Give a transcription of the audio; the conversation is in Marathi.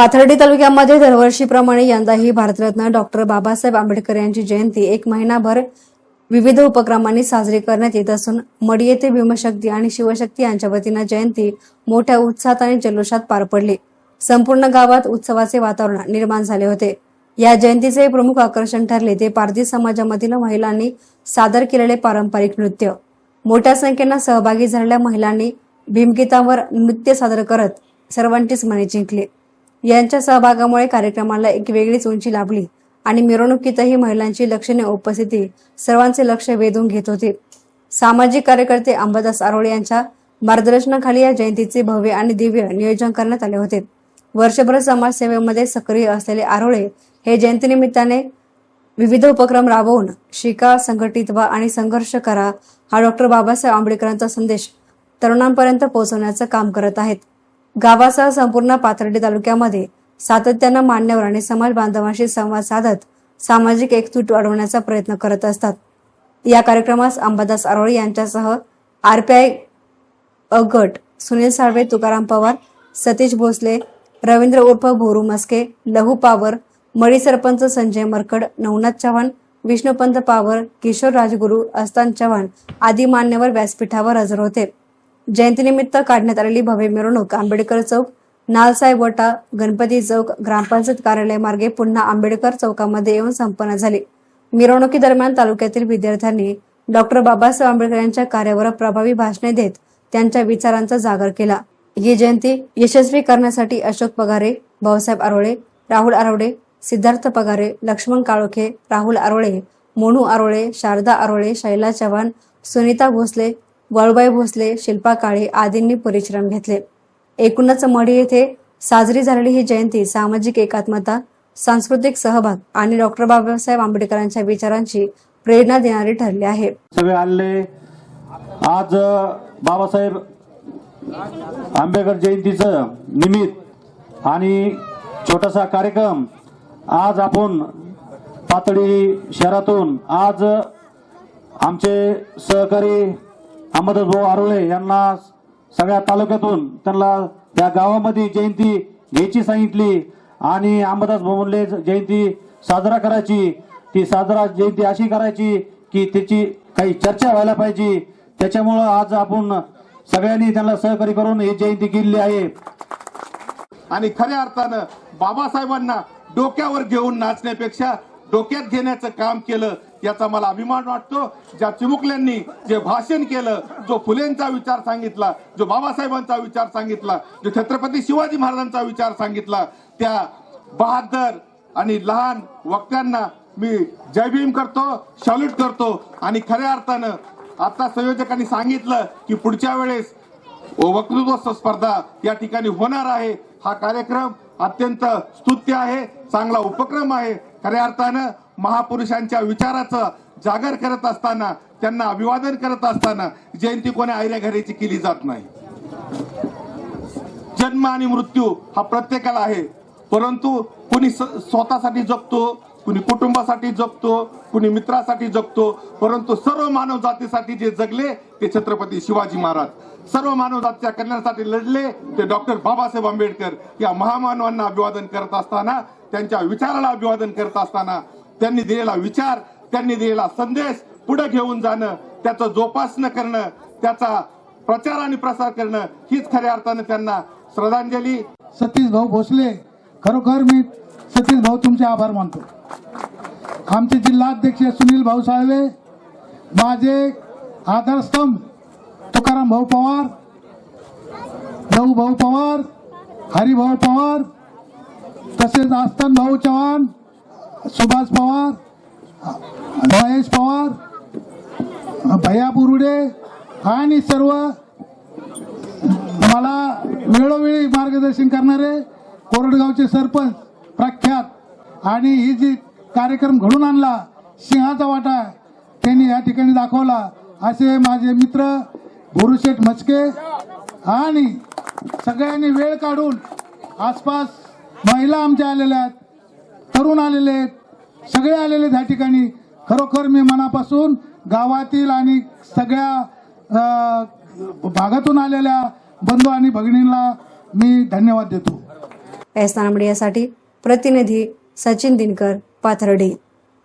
पाथर्डी तालुक्यामध्ये दरवर्षीप्रमाणे यंदाही भारतरत्न डॉक्टर बाबासाहेब आंबेडकर यांची जयंती एक महिनाभर विविध उपक्रमांनी साजरी करण्यात येत असून मडी येथे भीमशक्ती आणि शिवशक्ती यांच्या वतीने जयंती मोठ्या उत्साहात आणि जल्लोषात पार पडली। संपूर्ण गावात उत्सवाचे वातावरण निर्माण झाले होते। या जयंतीचे प्रमुख आकर्षण ठरले ते पारधी समाजामधील महिलांनी सादर केलेले पारंपरिक नृत्य। मोठ्या संख्येने सहभागी झालेल्या महिलांनी भीमगीतांवर नृत्य सादर करत सर्वांचीच मने जिंकली। यांच्या सहभागामुळे कार्यक्रमाला एक वेगळीच उंची लाभली आणि मिरवणुकीतही महिलांची लक्षणीय उपस्थिती सर्वांचे लक्ष वेधून घेत होती। सामाजिक कार्यकर्ते अंबादास आरोळे यांच्या मार्गदर्शनाखाली या जयंतीचे भव्य आणि दिव्य नियोजन करण्यात आले होते। वर्षभर समाजसेवेमध्ये सक्रिय असलेले आरोळे हे जयंतीनिमित्ताने विविध उपक्रम राबवून शिका, संघटित व्हा आणि संघर्ष करा हा डॉक्टर बाबासाहेब आंबेडकरांचा संदेश तरुणांपर्यंत पोहोचवण्याचं काम करत आहेत। गावासह संपूर्ण पाथर्डी तालुक्यामध्ये सातत्याने मान्यवर आणि समाज बांधवांशी संवाद साधत सामाजिक एकजूट वाढवण्याचा प्रयत्न करत असतात। या कार्यक्रमास अंबादास आरोळे यांच्यासह आरपीआय अ गट, सुनील साळवे, तुकाराम पवार, सतीश भोसले, रवींद्र उर्फ भोरू मस्के, लहू पावर, मडी सरपंच संजय मरकड, नवनाथ चव्हाण, विष्णुपंत पावर, किशोर राजगुरू, अस्तान चव्हाण आदी मान्यवर व्यासपीठावर हजर होते। जयंतीनिमित्त काढण्यात आलेली भव्य मिरवणूक आंबेडकर चौक, नालसाहेब वटा, गणपती चौक, ग्रामपंचायत कार्यालय मार्गे पुन्हा आंबेडकर चौकामध्ये येऊन संपन्न झाली। मिरवणुकीदरम्यान तालुक्यातील विद्यार्थ्यांनी डॉक्टर बाबासाहेब आंबेडकर यांच्या कार्यावर प्रभावी भाषणे देत त्यांच्या विचारांचा जागर केला। ही जयंती यशस्वी करण्यासाठी अशोक पगारे, भाऊसाहेब आरोळे, राहुल आरोळे, सिद्धार्थ पगारे, लक्ष्मण काळोखे, राहुल आरोळे, मोनू आरोळे, शारदा आरोळे, शैला चव्हाण, सुनीता भोसले, वाळूबाई भोसले, शिल्पा काळे आदींनी परिश्रम घेतले। एकूणच मडी येथे साजरी झालेली ही जयंती सामाजिक एकात्मता, सांस्कृतिक सहभाग आणि डॉक्टर बाबासाहेब आंबेडकरांच्या विचारांची प्रेरणा देणारी ठरली आहे। सगळे आले आज बाबासाहेब आंबेडकर जयंतीचं निमित्त आणि छोटासा कार्यक्रम आज आपण पाथर्डी शहरातून आज आमचे सहकारी अंबादास भाऊ आरोळे यांना सगळ्या तालुक्यातून त्यांना त्या गावामध्ये जयंती घ्यायची सांगितली आणि अंबादास भाऊ म्हणले जयंती साजरा करायची, ती साजरा जयंती अशी करायची की त्याची काही चर्चा व्हायला पाहिजे। त्याच्यामुळं आज आपण सगळ्यांनी त्यांना सहकार्य करून ही जयंती केली आहे आणि खऱ्या अर्थानं बाबासाहेबांना डोक्यावर घेऊन नाचण्यापेक्षा डोक्यात घेण्याचं काम केलं याचा मला अभिमान वाटतो। ज्या चिमुकल्यांनी जे भाषण केलं, जो फुलेंचा विचार सांगितला, जो बाबासाहेबांचा विचार सांगितला, जो छत्रपती शिवाजी महाराजांचा विचार सांगितला, त्या बहादर आणि लहान वक्त्यांना मी जय भीम करतो, सॅल्यूट करतो। आणि खऱ्या अर्थानं आता संयोजकांनी सांगितलं की पुढच्या वेळेस वक्तृत्व स्पर्धा या ठिकाणी होणार आहे। हा कार्यक्रम अत्यंत स्तुत्य आहे, चांगला उपक्रम आहे। खऱ्या अर्थानं महापुरुषांच्या विचाराचं जागर करत असताना, त्यांना अभिवादन करत असताना जयंती कोणी आयऱ्या घराची केली जात नाही। जन्म आणि मृत्यू हा प्रत्येकाला आहे, परंतु कुणी स्वतःसाठी जगतो, कुणी कुटुंबासाठी जगतो, कुणी मित्रासाठी जगतो, परंतु सर्व मानव जातीसाठी जे जगले ते छत्रपती शिवाजी महाराज, सर्व मानव जातीच्या कल्याणासाठी लढले ते डॉक्टर बाबासाहेब आंबेडकर। या महामानवांना अभिवादन करत असताना, त्यांच्या विचाराला अभिवादन करत असताना त्यांनी दिलेला विचार, त्यांनी दिलेला संदेश पुढे घेऊन जाणं, त्याचं जोपासना करणं, त्याचा प्रचार आणि प्रसार करणं हीच खऱ्या अर्थानं त्यांना श्रद्धांजली। सतीश भाऊ भोसले, खरोखर मी सतीश भाऊ तुमचे आभार मानतो। आमचे जिल्हाध्यक्ष सुनील भाऊ साळवे, माझे आधारस्तंभ तुकाराम भाऊ पवार, लहू भाऊ पवार, हरिभाऊ पवार, तसेच अस्तान भाऊ चव्हाण, सुभाष पवार, महेश पवार, भैया बुरुडे आणि सर्व मला वेळोवेळी मार्गदर्शन करणारे कोरडगावचे सरपंच प्रख्यात आणि ही जी कार्यक्रम घडून आणला सिंहाचा वाटा त्यांनी या ठिकाणी दाखवला असे माझे मित्र भोरूशेठ मचके आणि सगळ्यांनी वेळ काढून आसपास महिला आमच्या आलेल्या आहेत, तरुण आलेले आहेत, सगळे आलेले या ठिकाणी खरोखर मी मनापासून गावातील आणि सगळ्या भागातून आलेल्या बंधू आणि भगिनींना मी धन्यवाद देतो। एस मीडियासाठी प्रतिनिधी सचिन दिनकर, पाथर्डी.